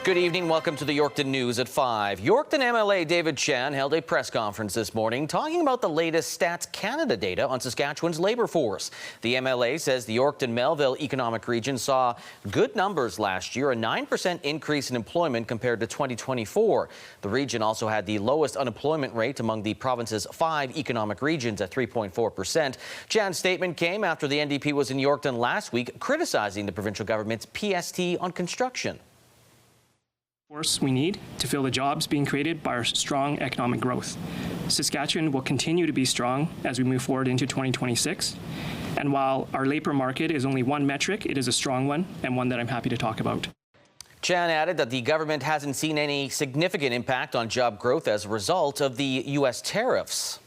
Good evening. Welcome to the Yorkton News at 5. Yorkton MLA David Chan held a press conference this morning talking about the latest Stats Canada data on Saskatchewan's labour force. The MLA says the Yorkton-Melville economic region saw good numbers last year, a 9% increase in employment compared to 2024. The region also had the lowest unemployment rate among the province's 5 economic regions at 3.4%. Chan's statement came after the NDP was in Yorkton last week criticizing the provincial government's PST on construction. Force we need to fill the jobs being created by our strong economic growth. Saskatchewan will continue to be strong as we move forward into 2026. And while our labour market is only one metric, it is a strong one and one that I'm happy to talk about. Chan added that the government hasn't seen any significant impact on job growth as a result of the U.S. tariffs.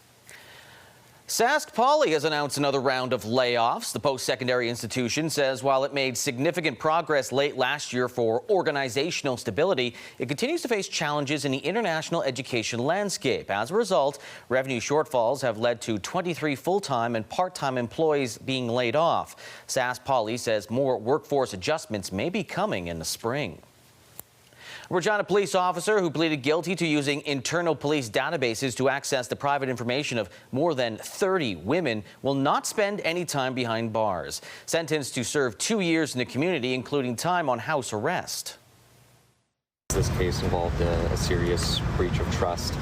Sask Poly has announced another round of layoffs. The post-secondary institution says while it made significant progress late last year for organizational stability, it continues to face challenges in the international education landscape. As a result, revenue shortfalls have led to 23 full-time and part-time employees being laid off. Sask Poly says more workforce adjustments may be coming in the spring. A Regina police officer who pleaded guilty to using internal police databases to access the private information of more than 30 women will not spend any time behind bars. Sentenced to serve 2 years in the community, including time on house arrest. This case involved a serious breach of trust.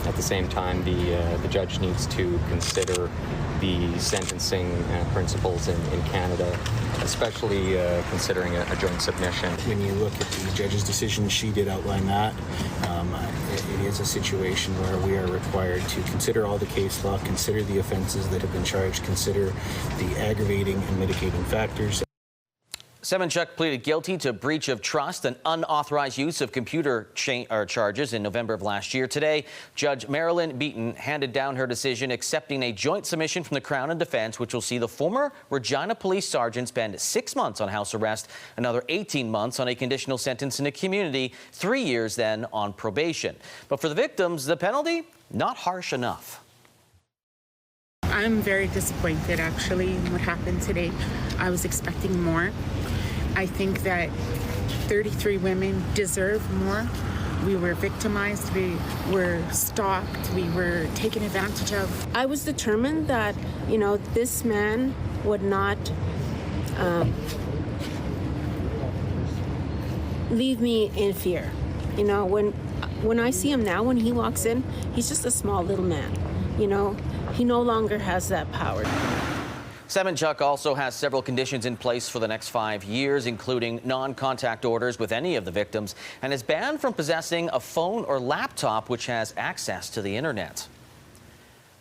At the same time, the judge needs to consider the sentencing principles in Canada, especially considering a joint submission. When you look at the judge's decision, she did outline that. It is a situation where we are required to consider all the case law, consider the offenses that have been charged, consider the aggravating and mitigating factors. Semenchuk pleaded guilty to breach of trust and unauthorized use of computer charges in November of last year. Today, Judge Marilyn Beaton handed down her decision accepting a joint submission from the Crown and Defence, which will see the former Regina police sergeant spend 6 months on house arrest, another 18 months on a conditional sentence in the community, 3 years then on probation. But for the victims, the penalty, not harsh enough. I'm very disappointed, actually, in what happened today. I was expecting more. I think that 33 women deserve more. We were victimized, we were stalked, we were taken advantage of. I was determined that, this man would not leave me in fear. When I see him now, when he walks in, he's just a small little man. He no longer has that power. Semenchuk also has several conditions in place for the next 5 years, including non-contact orders with any of the victims, and is banned from possessing a phone or laptop which has access to the internet.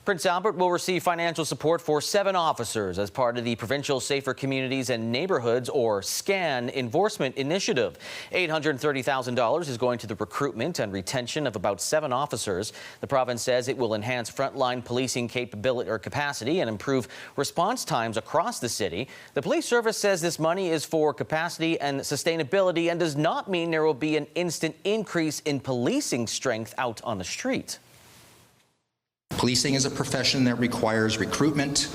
Prince Albert will receive financial support for 7 officers as part of the Provincial Safer Communities and Neighbourhoods, or SCAN, enforcement initiative. $830,000 is going to the recruitment and retention of about 7 officers. The province says it will enhance frontline policing capacity and improve response times across the city. The police service says this money is for capacity and sustainability and does not mean there will be an instant increase in policing strength out on the street. Policing is a profession that requires recruitment,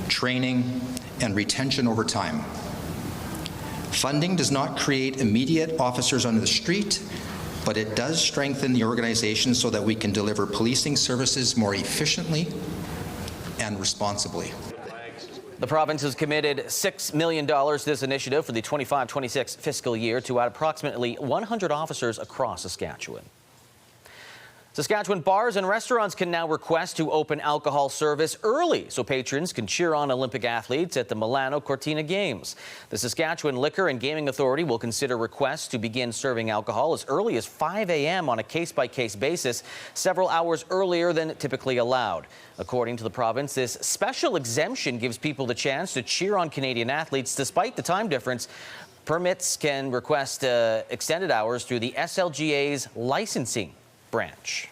training, and retention over time. Funding does not create immediate officers on the street, but it does strengthen the organization so that we can deliver policing services more efficiently and responsibly. The province has committed $6 million to this initiative for the 25-26 fiscal year to add approximately 100 officers across Saskatchewan. Saskatchewan bars and restaurants can now request to open alcohol service early so patrons can cheer on Olympic athletes at the Milano Cortina Games. The Saskatchewan Liquor and Gaming Authority will consider requests to begin serving alcohol as early as 5 a.m. on a case-by-case basis, several hours earlier than typically allowed. According to the province, this special exemption gives people the chance to cheer on Canadian athletes despite the time difference. Permits can request extended hours through the SLGA's licensing branch.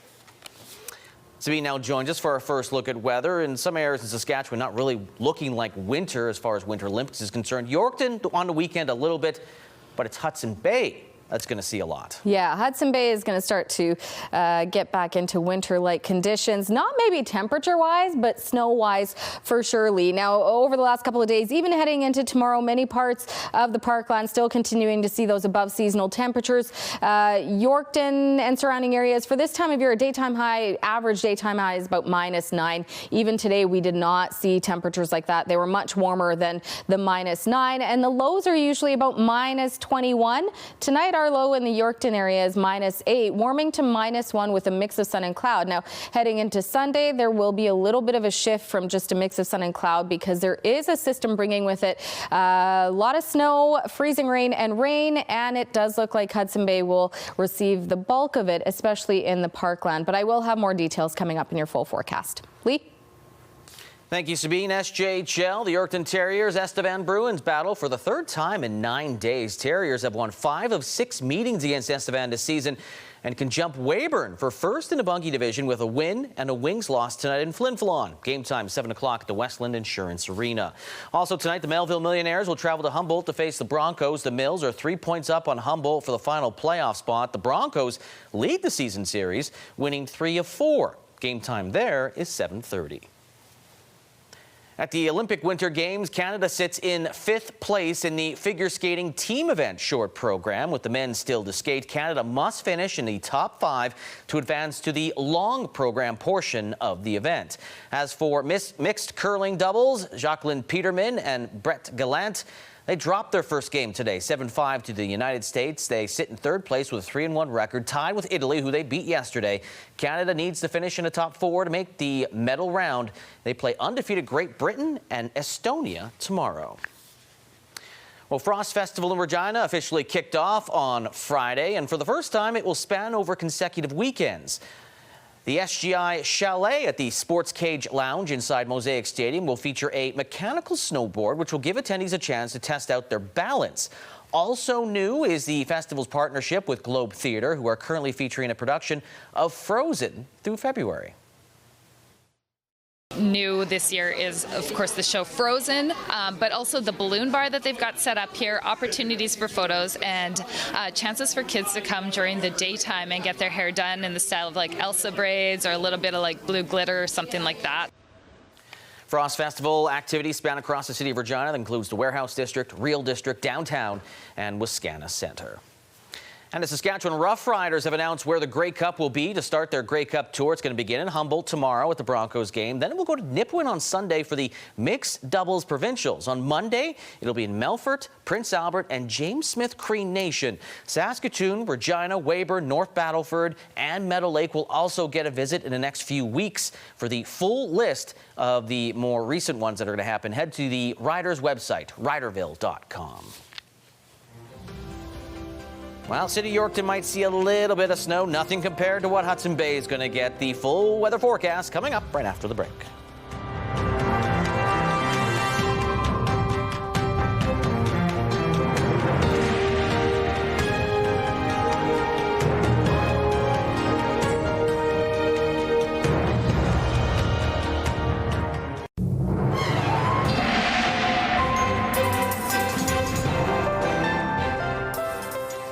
Sabine now joins us for our first look at weather. In some areas in Saskatchewan, not really looking like winter as far as Winter Olympics is concerned. Yorkton on the weekend a little bit, but it's Hudson Bay that's going to see a lot. Yeah, Hudson Bay is going to start to get back into winter-like conditions, not maybe temperature-wise, but snow-wise for surely. Now, over the last couple of days, even heading into tomorrow, many parts of the parkland still continuing to see those above seasonal temperatures. Yorkton and surrounding areas for this time of year, a daytime high, average daytime high is about -9. Even today, we did not see temperatures like that. They were much warmer than the -9, and the lows are usually about -21. Tonight, our low in the Yorkton area is -8, warming to -1 with a mix of sun and cloud. Now, heading into Sunday, there will be a little bit of a shift from just a mix of sun and cloud because there is a system bringing with it a lot of snow, freezing rain, and it does look like Hudson Bay will receive the bulk of it, especially in the parkland. But I will have more details coming up in your full forecast. Lee? Thank you, Sabine. SJHL, the Yorkton Terriers, Estevan Bruins battle for the third time in 9 days. Terriers have won 5 of 6 meetings against Estevan this season and can jump Weyburn for first in the Bunkie division with a win and a Wings loss tonight in Flin Flon. Game time 7 o'clock at the Westland Insurance Arena. Also tonight, the Melville Millionaires will travel to Humboldt to face the Broncos. The Mills are 3 points up on Humboldt for the final playoff spot. The Broncos lead the season series, winning 3 of 4. Game time there is 7:30. At the Olympic Winter Games, Canada sits in 5th place in the figure skating team event short program. With the men still to skate, Canada must finish in the top 5 to advance to the long program portion of the event. As for mixed curling doubles, Jacqueline Peterman and Brett Gallant, they dropped their first game today, 7-5 to the United States. They sit in 3rd place with a 3-1 record, tied with Italy, who they beat yesterday. Canada needs to finish in the top 4 to make the medal round. They play undefeated Great Britain and Estonia tomorrow. Well, Frost Festival in Regina officially kicked off on Friday, and for the first time, it will span over consecutive weekends. The SGI Chalet at the Sports Cage Lounge inside Mosaic Stadium will feature a mechanical snowboard, which will give attendees a chance to test out their balance. Also new is the festival's partnership with Globe Theatre, who are currently featuring a production of Frozen through February. New this year is, of course, the show Frozen, but also the balloon bar that they've got set up here, opportunities for photos, and chances for kids to come during the daytime and get their hair done in the style of like Elsa braids or a little bit of like blue glitter or something like that. Frost Festival activities span across the city of Regina. That includes the Warehouse District, Real District, Downtown, and Wascana Centre. And the Saskatchewan Rough Riders have announced where the Grey Cup will be to start their Grey Cup tour. It's going to begin in Humboldt tomorrow at the Broncos game. Then it will go to Nipawin on Sunday for the Mixed Doubles Provincials. On Monday, it'll be in Melfort, Prince Albert, and James Smith Cree Nation. Saskatoon, Regina, Weyburn, North Battleford, and Meadow Lake will also get a visit in the next few weeks. For the full list of the more recent ones that are going to happen, head to the Riders website, riderville.com. Well, City of Yorkton might see a little bit of snow, nothing compared to what Hudson Bay is going to get. The full weather forecast coming up right after the break.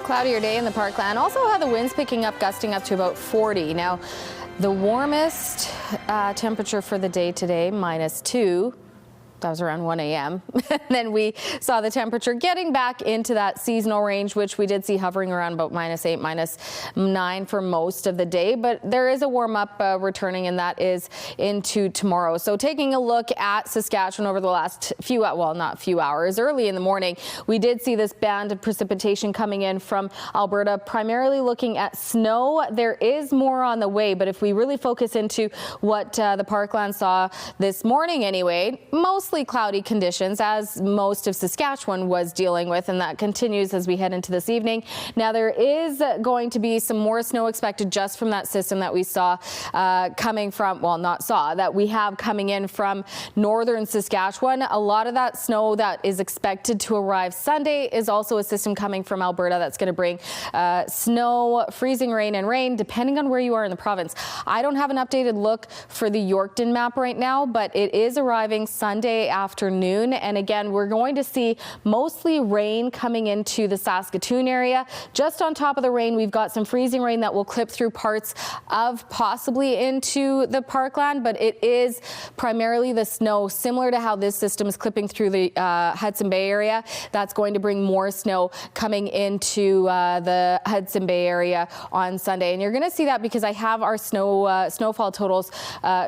Cloudier day in the parkland. Also had the winds picking up, gusting up to about 40. Now, the warmest temperature for the day today, -2. That was around 1 a.m. And then we saw the temperature getting back into that seasonal range, which we did see hovering around about -8, -9 for most of the day. But there is a warm up returning, and that is into tomorrow. So taking a look at Saskatchewan over the last few hours, early in the morning, we did see this band of precipitation coming in from Alberta, primarily looking at snow. There is more on the way, but if we really focus into what the parkland saw this morning anyway, mostly cloudy conditions, as most of Saskatchewan was dealing with, and that continues as we head into this evening. Now, there is going to be some more snow expected just from that system that we saw coming from, that we have coming in from northern Saskatchewan. A lot of that snow that is expected to arrive Sunday is also a system coming from Alberta that's going to bring snow, freezing rain, and rain, depending on where you are in the province. I don't have an updated look for the Yorkton map right now, but it is arriving Sunday Saturday afternoon. And again, we're going to see mostly rain coming into the Saskatoon area. Just on top of the rain, we've got some freezing rain that will clip through parts of possibly into the parkland, but it is primarily the snow, similar to how this system is clipping through the Hudson Bay area. That's going to bring more snow coming into the Hudson Bay area on Sunday. And you're going to see that because I have our snowfall totals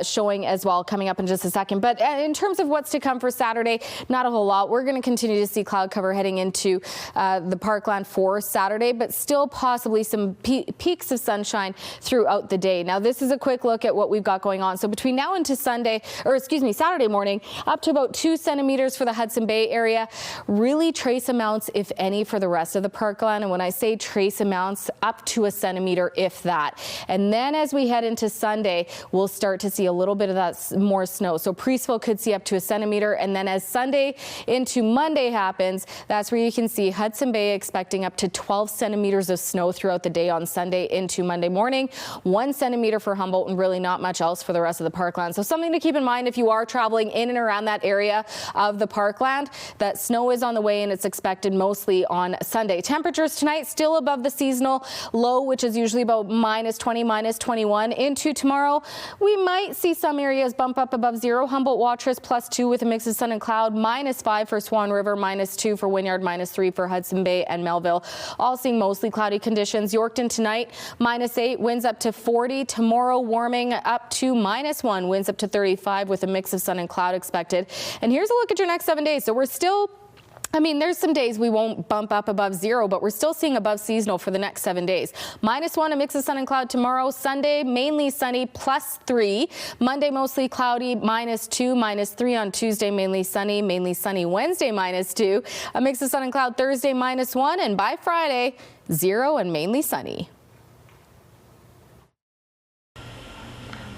showing as well coming up in just a second. But in terms of what's to come for Saturday, not a whole lot. We're going to continue to see cloud cover heading into the parkland for Saturday, but still possibly some peaks of sunshine throughout the day. Now, this is a quick look at what we've got going on. So between now and to Saturday morning, up to about 2 centimeters for the Hudson Bay area. Really trace amounts, if any, for the rest of the parkland. And when I say trace amounts, up to 1 centimeter, if that. And then as we head into Sunday, we'll start to see a little bit of that more snow. So Priestville could see up to 1 centimeter. And then as Sunday into Monday happens, that's where you can see Hudson Bay expecting up to 12 centimeters of snow throughout the day on Sunday into Monday morning. 1 centimeter for Humboldt, and really not much else for the rest of the parkland. So something to keep in mind if you are traveling in and around that area of the parkland, that snow is on the way and it's expected mostly on Sunday. Temperatures tonight still above the seasonal low, which is usually about -20, -21. Into tomorrow, we might see some areas bump up above zero. Humboldt Watrous +2 with a mix of sun and cloud, -5 for Swan River, -2 for Wynyard, -3 for Hudson Bay and Melville. All seeing mostly cloudy conditions. Yorkton tonight, -8, winds up to 40. Tomorrow, warming up to -1, winds up to 35 with a mix of sun and cloud expected. And here's a look at your next 7 days. So we're still, there's some days we won't bump up above zero, but we're still seeing above seasonal for the next 7 days. -1, a mix of sun and cloud tomorrow. Sunday, mainly sunny, +3. Monday, mostly cloudy, -2, -3 on Tuesday, mainly sunny Wednesday, -2. A mix of sun and cloud Thursday, -1. And by Friday, 0 and mainly sunny.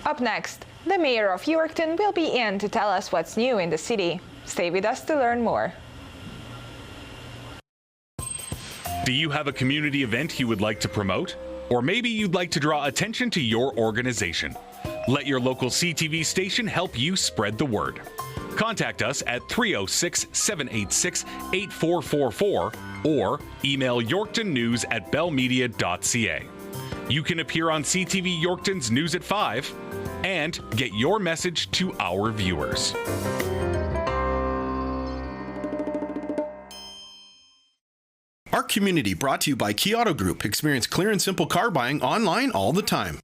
Up next, the mayor of Yorkton will be in to tell us what's new in the city. Stay with us to learn more. Do you have a community event you would like to promote? Or maybe you'd like to draw attention to your organization? Let your local CTV station help you spread the word. Contact us at 306-786-8444 or email yorktonnews@bellmedia.ca. You can appear on CTV Yorkton's News at 5 and get your message to our viewers. Our community brought to you by Key Auto Group. Experience clear and simple car buying online all the time.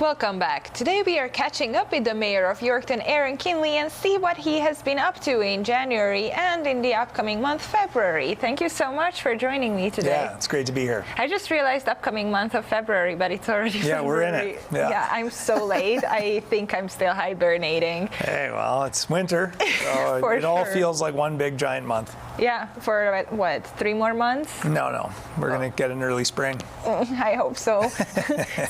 Welcome back. Today we are catching up with the mayor of Yorkton, Aaron Kinley, and see what he has been up to in January and in the upcoming month, February. Thank you so much for joining me today. Yeah, it's great to be here. I just realized upcoming month of February, but it's already February. We're in it. Yeah, I'm so late. I think I'm still hibernating. Hey, well, it's winter, so it all feels like one big giant month. Yeah, for what, 3 more months? No. We're going to get an early spring. I hope so.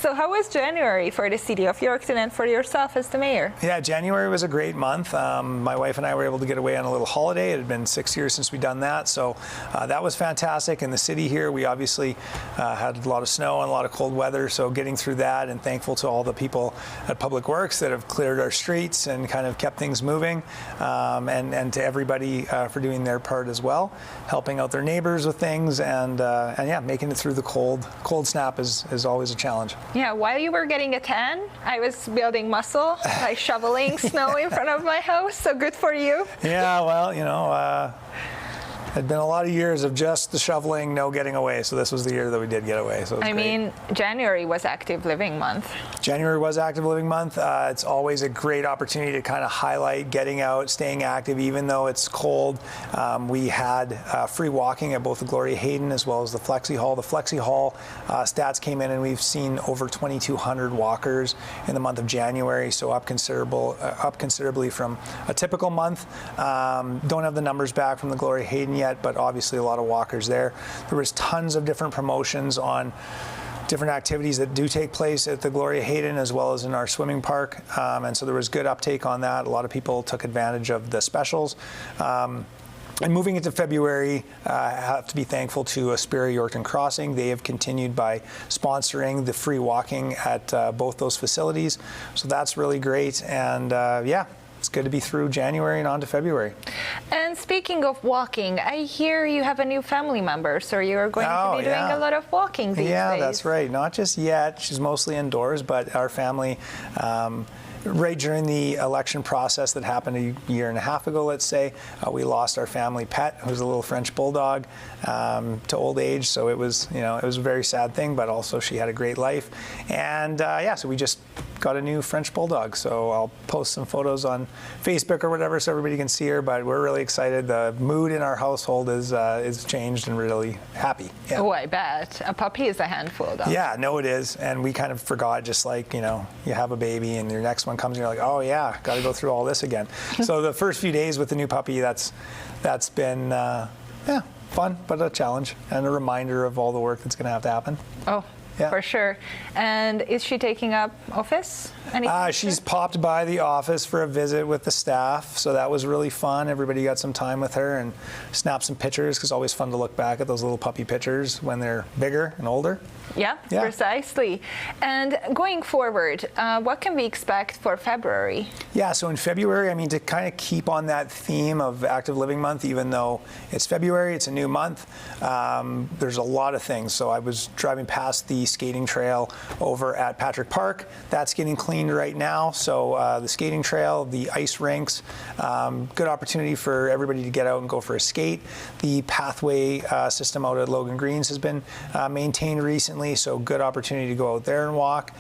So how was January for the city of Yorkton and for yourself as the mayor? Yeah, January was a great month. My wife and I were able to get away on a little holiday. It had been 6 years since we'd done that, so that was fantastic. In the city here, we obviously had a lot of snow and a lot of cold weather, so getting through that, and thankful to all the people at Public Works that have cleared our streets and kind of kept things moving, and to everybody for doing their part as well, helping out their neighbors with things, and yeah, making it through the cold snap is always a challenge. Yeah, while you were getting a tan, I was building muscle by shoveling snow in front of my house, so good for you. Yeah, well, it had been a lot of years of just the shoveling, no getting away, so this was the year that we did get away. So I mean, January was active living month. January was active living month. It's always a great opportunity to kind of highlight getting out, staying active, even though it's cold. We had free walking at both the Gloria Hayden as well as the Flexi Hall. The Flexi Hall stats came in, and we've seen over 2,200 walkers in the month of January, so up considerably from a typical month. Don't have the numbers back from the Gloria Hayden yet, but obviously a lot of walkers there. There was tons of different promotions on different activities that do take place at the Gloria Hayden as well as in our swimming park. And so there was good uptake on that. A lot of people took advantage of the specials. And moving into February, I have to be thankful to Aspira Yorkton Crossing. They have continued by sponsoring the free walking at both those facilities. So that's really great. And yeah, it's good to be through January and on to February. And speaking of walking, I hear you have a new family member, so you're going to be doing a lot of walking these days. Yeah, that's right. Not just yet. She's mostly indoors, but our family, right during the election process that happened a year and a half ago, let's say, we lost our family pet, who was a little French bulldog, to old age. So it was, it was a very sad thing, but also she had a great life. And yeah, so we just got a new French bulldog. So I'll post some photos on Facebook or whatever so everybody can see her, but we're really excited. The mood in our household is changed and really happy. Yeah. Oh, I bet. A puppy is a handful, though. Yeah, no, it is. And we kind of forgot, just like, you have a baby and your next one comes and you're like, oh yeah, got to go through all this again. So the first few days with the new puppy, that's been, yeah, fun, but a challenge and a reminder of all the work that's going to have to happen. Oh, yeah. For sure. And is she taking up office? She's popped by the office for a visit with the staff, so that was really fun. Everybody got some time with her and snapped some pictures, because it's always fun to look back at those little puppy pictures when they're bigger and older. Yeah, precisely. And going forward, what can we expect for February? Yeah, so in February, I mean, to kind of keep on that theme of Active Living Month, even though it's February, it's a new month, there's a lot of things. So I was driving past the skating trail over at Patrick Park. That's getting cleaned right now. So the skating trail, the ice rinks, good opportunity for everybody to get out and go for a skate. The pathway system out at Logan Greens has been maintained recently, so good opportunity to go out there and walk.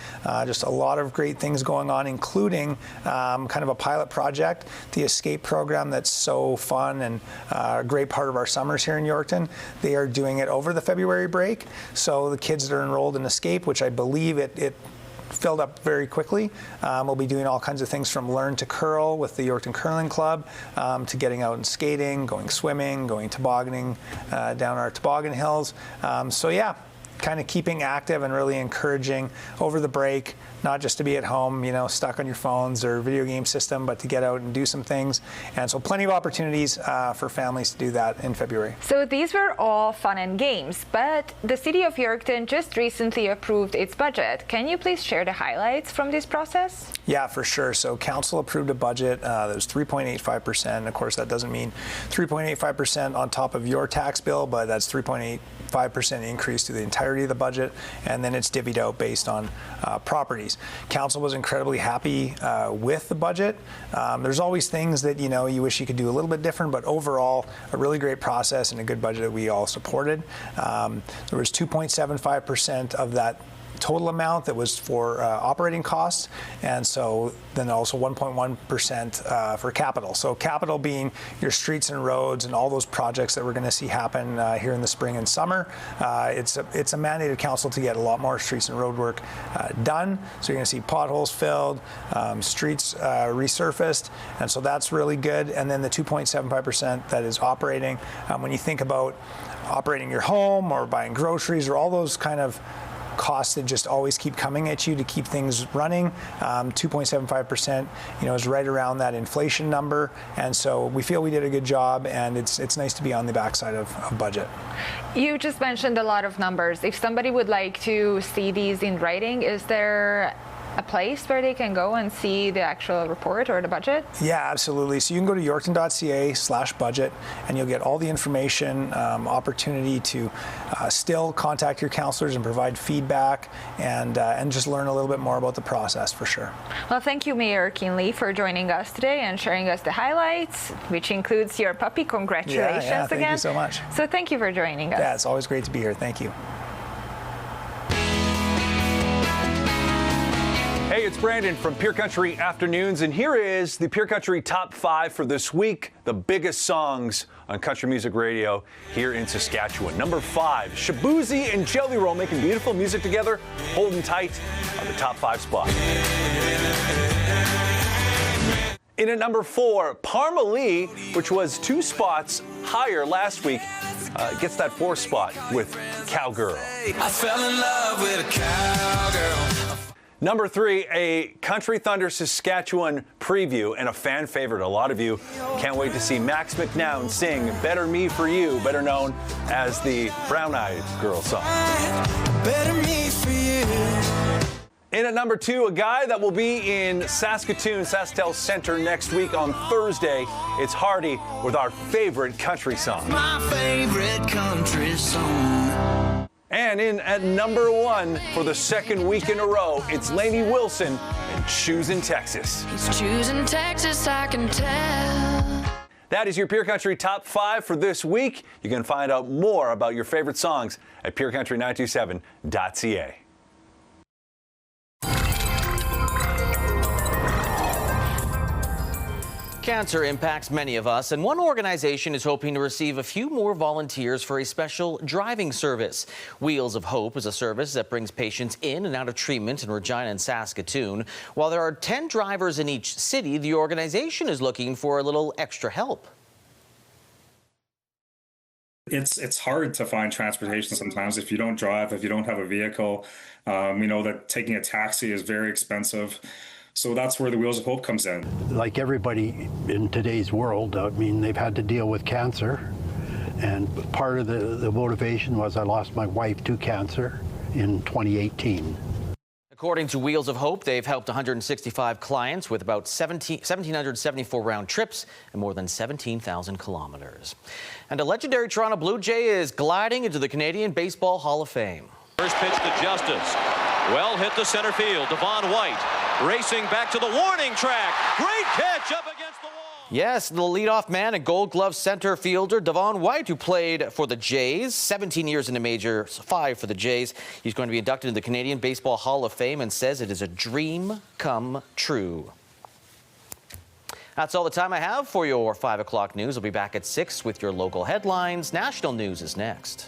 Just a lot of great things going on, including kind of a pilot project, the Escape program that's so fun and a great part of our summers here in Yorkton. They are doing it over the February break. So the kids that are enrolled in Escape, which I believe it filled up very quickly. We'll be doing all kinds of things from learn to curl with the Yorkton Curling Club, to getting out and skating, going swimming, going tobogganing down our toboggan hills. So yeah, kind of keeping active and really encouraging over the break, not just to be at home, stuck on your phones or video game system, but to get out and do some things. And so plenty of opportunities for families to do that in February. So these were all fun and games, but the City of Yorkton just recently approved its budget. Can you please share the highlights from this process? Yeah, for sure. So Council approved a budget that was 3.85%. Of course, that doesn't mean 3.85% on top of your tax bill, but that's 3.85% increase to the entirety of the budget, and then it's divvied out based on properties. Council was incredibly happy with the budget. There's always things that you wish you could do a little bit different, but overall a really great process and a good budget that we all supported. There was 2.75% of that total amount that was for operating costs, and so then also 1.1% for capital. So capital being your streets and roads and all those projects that we're going to see happen here in the spring and summer. It's a mandated council to get a lot more streets and road work done. So you're going to see potholes filled, streets resurfaced, and so that's really good. And then the 2.75% that is operating. When you think about operating your home or buying groceries or all those kind of costs that just always keep coming at you to keep things running, 2.75%, is right around that inflation number, and so we feel we did a good job, and it's nice to be on the backside of budget. You just mentioned a lot of numbers. If somebody would like to see these in writing, is there a place where they can go and see the actual report or the budget? Yeah, absolutely. So you can go to yorkton.ca/budget, and you'll get all the information, opportunity to still contact your counselors and provide feedback, and just learn a little bit more about the process for sure. Well, thank you, Mayor Kinley, for joining us today and sharing us the highlights, which includes your puppy. Congratulations again. Thank you so much. So thank you for joining us. Yeah, it's always great to be here. Thank you. Hey, it's Brandon from Pure Country Afternoons, and here is the Pure Country Top 5 for this week, the biggest songs on country music radio here in Saskatchewan. Number 5, Shaboozey and Jelly Roll making beautiful music together, holding tight on the top 5 spot. In at number 4, Parma Lee, which was 2 spots higher last week, gets that 4th spot with Cowgirl. I fell in love with a cowgirl. Number 3, a Country Thunder Saskatchewan preview and a fan favorite. A lot of you can't wait to see Max McNown sing Better Me For You, better known as the Brown Eyed Girl song. Better me for you. In at number 2, a guy that will be in Saskatoon, SaskTel Centre next week on Thursday. It's Hardy with our favorite country song. My favorite country song. And in at number 1 for the 2nd week in a row, it's Lainey Wilson and Choosing Texas. He's choosing Texas, I can tell. That is your Pure Country Top 5 for this week. You can find out more about your favorite songs at purecountry927.ca. Cancer impacts many of us, and one organization is hoping to receive a few more volunteers for a special driving service. Wheels of Hope is a service that brings patients in and out of treatment in Regina and Saskatoon. While there are 10 drivers in each city, the organization is looking for a little extra help. It's hard to find transportation sometimes if you don't drive, if you don't have a vehicle. We know that taking a taxi is very expensive. So that's where the Wheels of Hope comes in. Like everybody in today's world, I mean, they've had to deal with cancer. And part of the motivation was I lost my wife to cancer in 2018. According to Wheels of Hope, they've helped 165 clients with about 1,774 round trips and more than 17,000 kilometers. And a legendary Toronto Blue Jay is gliding into the Canadian Baseball Hall of Fame. First pitch to Justice. Well hit to center field. Devon White racing back to the warning track. Great catch up against the wall. Yes, the leadoff man and Gold Glove center fielder Devon White, who played for the Jays, 17 years in the majors, 5 for the Jays. He's going to be inducted in the Canadian Baseball Hall of Fame and says it is a dream come true. That's all the time I have for your 5 o'clock news. I'll be back at 6 with your local headlines. National news is next.